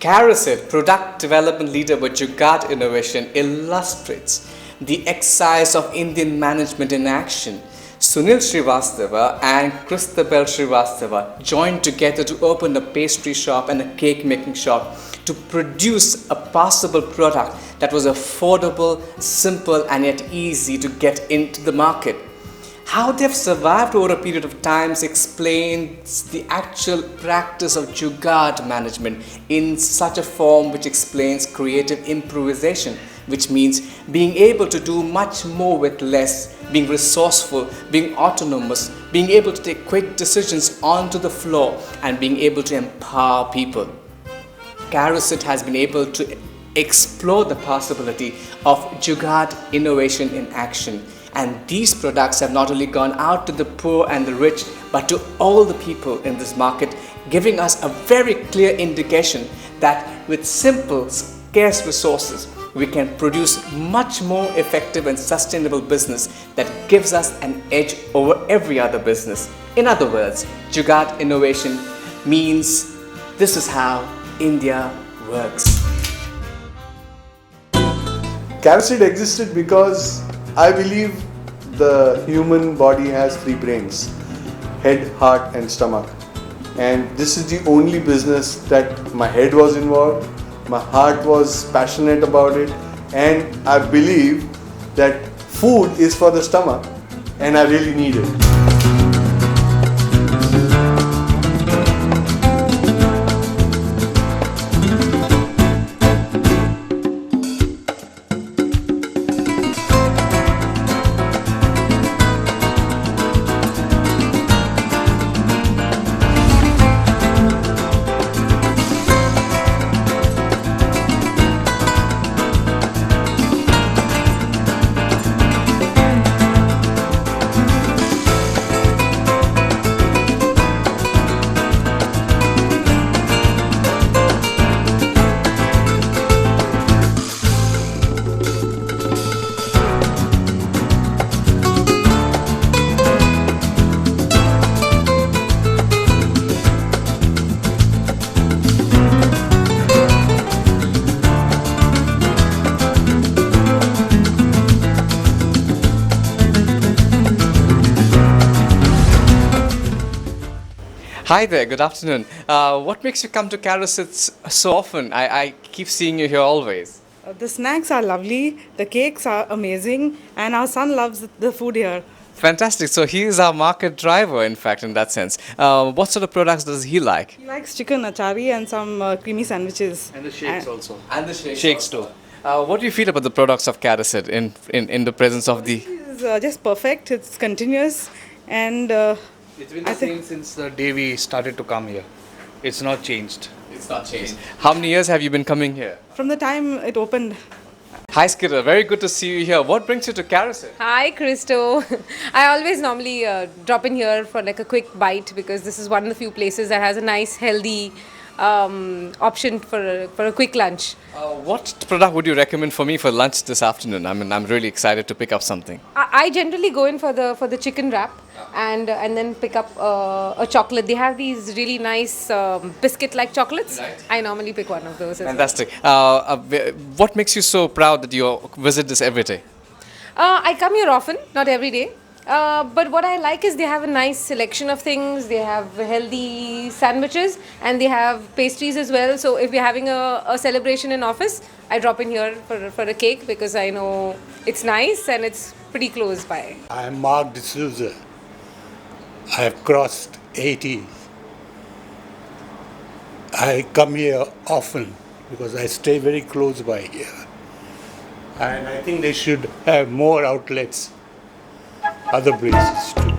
Carasid, product development leader with Jugaad Innovation, illustrates the exercise of Indian management in action. Sunil Srivastava and Christabel Srivastava joined together to open a pastry shop and a cake making shop to produce a passable product that was affordable, simple, and yet easy to get into the market. How they've survived over a period of time explains the actual practice of Jugaad management in such a form which explains creative improvisation, which means being able to do much more with less, being resourceful, being autonomous, being able to take quick decisions onto the floor, and being able to empower people. Carasid has been able to explore the possibility of Jugaad innovation in action. And these products have not only gone out to the poor and the rich, but to all the people in this market, giving us a very clear indication that with simple, scarce resources, we can produce much more effective and sustainable business that gives us an edge over every other business. In other words, Jugaad innovation means this is how India works. Carasid existed because I believe the human body has three brains: head, heart and stomach. And this is the only business that my head was involved, my heart was passionate about it, and I believe that food is for the stomach and I really need it. Hi there, good afternoon. What makes you come to Carasid so often? I keep seeing you here always. The snacks are lovely, the cakes are amazing, and our son loves the food here. Fantastic. So he is our market driver, in fact, in that sense. What sort of products does he like? He likes chicken achari and some creamy sandwiches. And the shakes also. And the Shakes too. What do you feel about the products of Carasid in the presence of the... It's just perfect, it's continuous, and It's been the same since the day we started to come here. It's not changed. It's not changed. How many years have you been coming here? from the time it opened. Hi Skidder, very good to see you here. What brings you to Carasid? Hi, Christo. I always normally drop in here for like a quick bite because this is one of the few places that has a nice, healthy option for a quick lunch. What product would you recommend for me for lunch this afternoon? I mean, I'm really excited to pick up something. I generally go in for the chicken wrap and then pick up a chocolate. They have these really nice biscuit-like chocolates. Right. I normally pick one of those. As well. Fantastic. What makes you so proud that you visit this every day? I come here often, not every day. But what I like is they have a nice selection of things. They have healthy sandwiches and they have pastries as well. So if we're having a celebration in office, I drop in here for a cake because I know it's nice and it's pretty close by. I am Mark D'Souza. I have crossed 80. I come here often because I stay very close by here. And I think they should have more outlets other places too.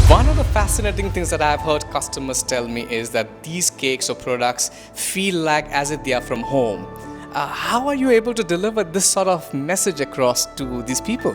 One of the fascinating things that I've heard customers tell me is that these cakes or products feel like as if they are from home. How are you able to deliver this sort of message across to these people?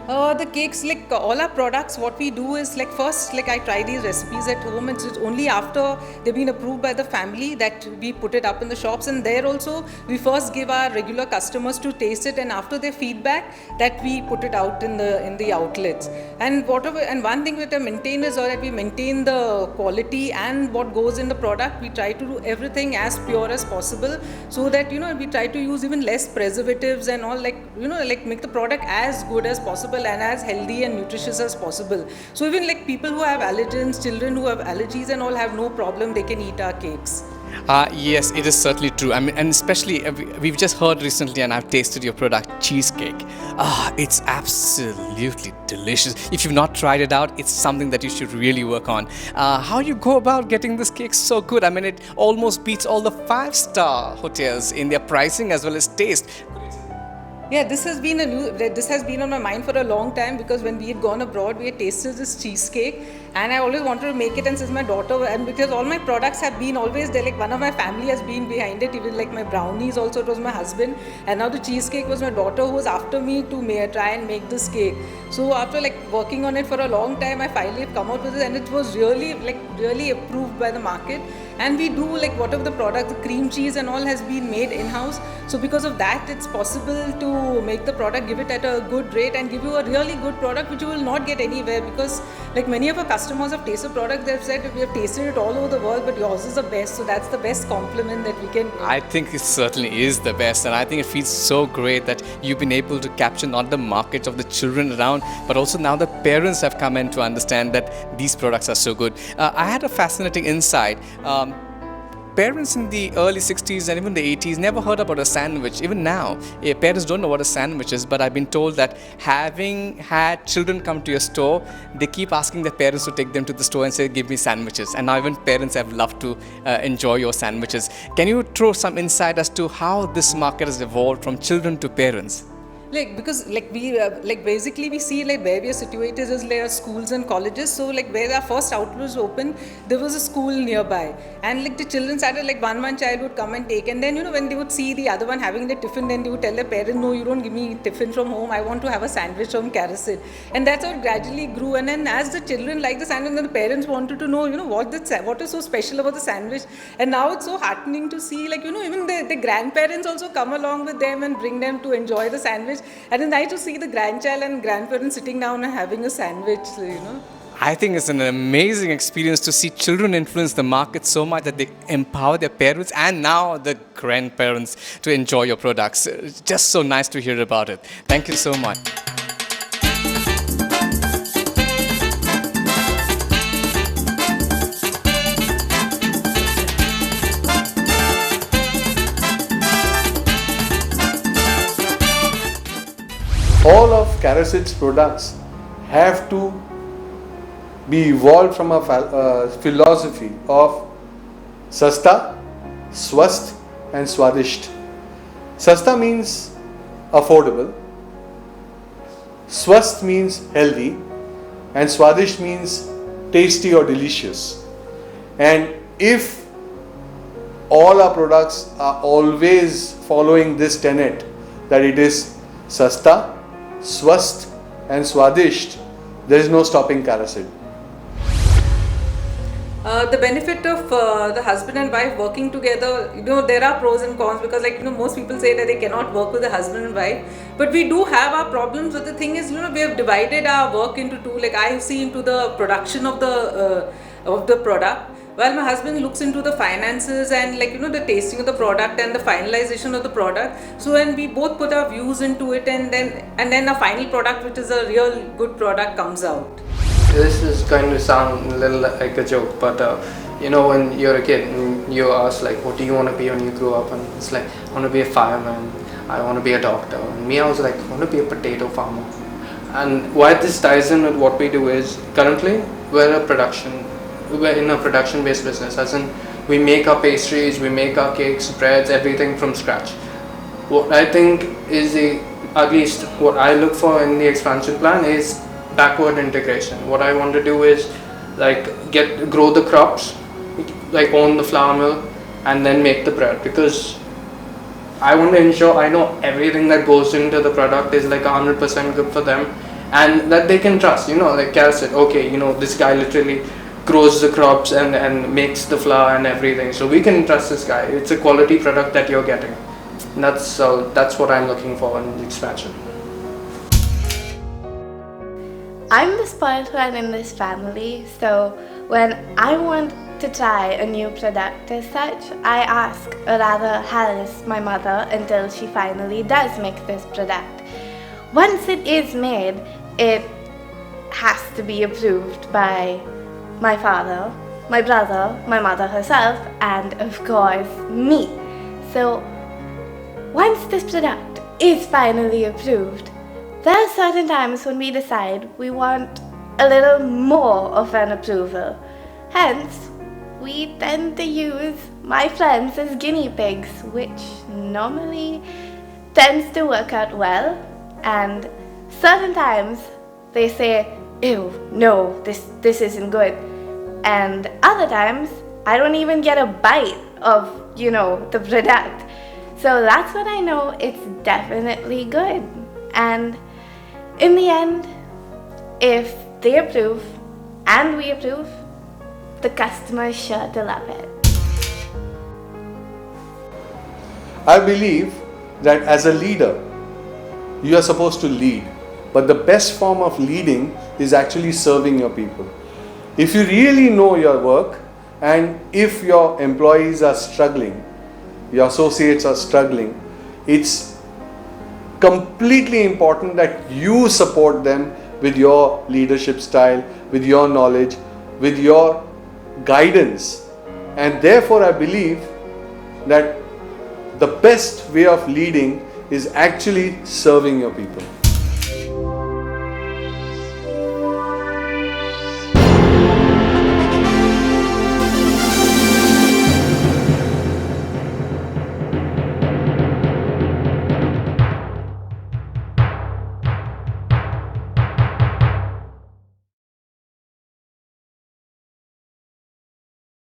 The cakes, like all our products, what we do is like first, like I try these recipes at home, and it's only after they've been approved by the family that we put it up in the shops. And there also, we first give our regular customers to taste it, and after their feedback, that we put it out in the outlets. And whatever, and one thing that I maintain is that we maintain the quality and what goes in the product. We try to do everything as pure as possible, so that we try to use even less preservatives and all, like like make the product as good as possible and as healthy and nutritious as possible. So even like people who have allergens, children who have allergies and all have no problem, they can eat our cakes. Yes, it is certainly true. I mean, and especially we've just heard recently, and I've tasted your product, cheesecake. It's absolutely delicious. If you've not tried it out, it's something that you should really work on. How you go about getting this cake so good? I mean, it almost beats all the 5-star hotels in their pricing as well as taste. Yeah, this has been on my mind for a long time, because when we had gone abroad, we had tasted this cheesecake, and I always wanted to make it. And since my daughter, and because all my products have been always there, like one of my family has been behind it, even like my brownies also, it was my husband, and now the cheesecake was my daughter who was after me to try and make this cake. So after like working on it for a long time, I finally have come out with it, and it was really approved by the market. And we do like whatever the product, the cream cheese and all has been made in-house. So because of that, it's possible to make the product, give it at a good rate, and give you a really good product which you will not get anywhere. Because like many of our customers have tasted product, they've said we have tasted it all over the world, but yours is the best. So that's the best compliment that we can. I think it certainly is the best, and I think it feels so great that you've been able to capture not the market of the children around, but also now the parents have come in to understand that these products are so good. I had a fascinating insight. Parents in the early 60s and even the 80s never heard about a sandwich. Even now, parents don't know what a sandwich is, but I've been told that having had children come to your store, they keep asking their parents to take them to the store and say, give me sandwiches. And now even parents have loved to enjoy your sandwiches. Can you throw some insight as to how this market has evolved from children to parents? Like because like we basically we see like where we are situated is like schools and colleges. So like where our first outlet was open, there was a school nearby, and like the children started, like one child would come and take, and then when they would see the other one having the tiffin, then they would tell their parents, no, you don't give me tiffin from home, I want to have a sandwich from Carasid. And that's how it gradually grew. And then as the children liked the sandwich, then the parents wanted to know what is so special about the sandwich. And now it's so heartening to see, like even the grandparents also come along with them and bring them to enjoy the sandwich. And it's nice to see the grandchild and grandparents sitting down and having a sandwich, I think it's an amazing experience to see children influence the market so much that they empower their parents and now the grandparents to enjoy your products. It's just so nice to hear about it. Thank you so much. All of Carasid's products have to be evolved from a philosophy of Sasta, Swast and Swadisht. Sasta means affordable, Swast means healthy, and Swadisht means tasty or delicious. And if all our products are always following this tenet, that it is Sasta, Swast and Swadisht, there is no stopping Carasid. The benefit of the husband and wife working together, there are pros and cons, because most people say that they cannot work with the husband and wife, but we do have our problems. But the thing is, we have divided our work into two. Like I see into the production of the product, while my husband looks into the finances and the tasting of the product and the finalization of the product. So when we both put our views into it, and then a final product, which is a real good product, comes out. This is going to sound a little like a joke, but when you're a kid and you ask like, what do you want to be when you grow up? And it's like, I want to be a fireman, I want to be a doctor. And me, I was like, I want to be a potato farmer. And why this ties in with what we do is, currently we're in a production-based business, as in we make our pastries, we make our cakes, breads, everything from scratch. What I think is at least what I look for in the expansion plan is backward integration. What I want to do is grow the crops, like own the flour mill, and then make the bread, because I want to ensure I know everything that goes into the product is like 100% good for them, and that they can trust. Like Carasid, okay, this guy literally grows the crops and makes the flour and everything, so we can trust this guy. It's a quality product that you're getting. And that's what I'm looking for in the expansion. I'm the spoiled one in this family, so when I want to try a new product as such, I ask, or rather harass my mother until she finally does make this product. Once it is made, it has to be approved by my father, my brother, my mother herself, and of course me. So once this product is finally approved, there are certain times when we decide we want a little more of an approval. Hence, we tend to use my friends as guinea pigs, which normally tends to work out well. And certain times they say, ew, no, this isn't good. And other times I don't even get a bite of, the product. So that's when I know it's definitely good. And in the end, if they approve and we approve, the customer is sure to love it. I believe that as a leader, you are supposed to lead. But the best form of leading is actually serving your people. If you really know your work, and if your employees are struggling, your associates are struggling, it's completely important that you support them with your leadership style, with your knowledge, with your guidance. And therefore I believe that the best way of leading is actually serving your people.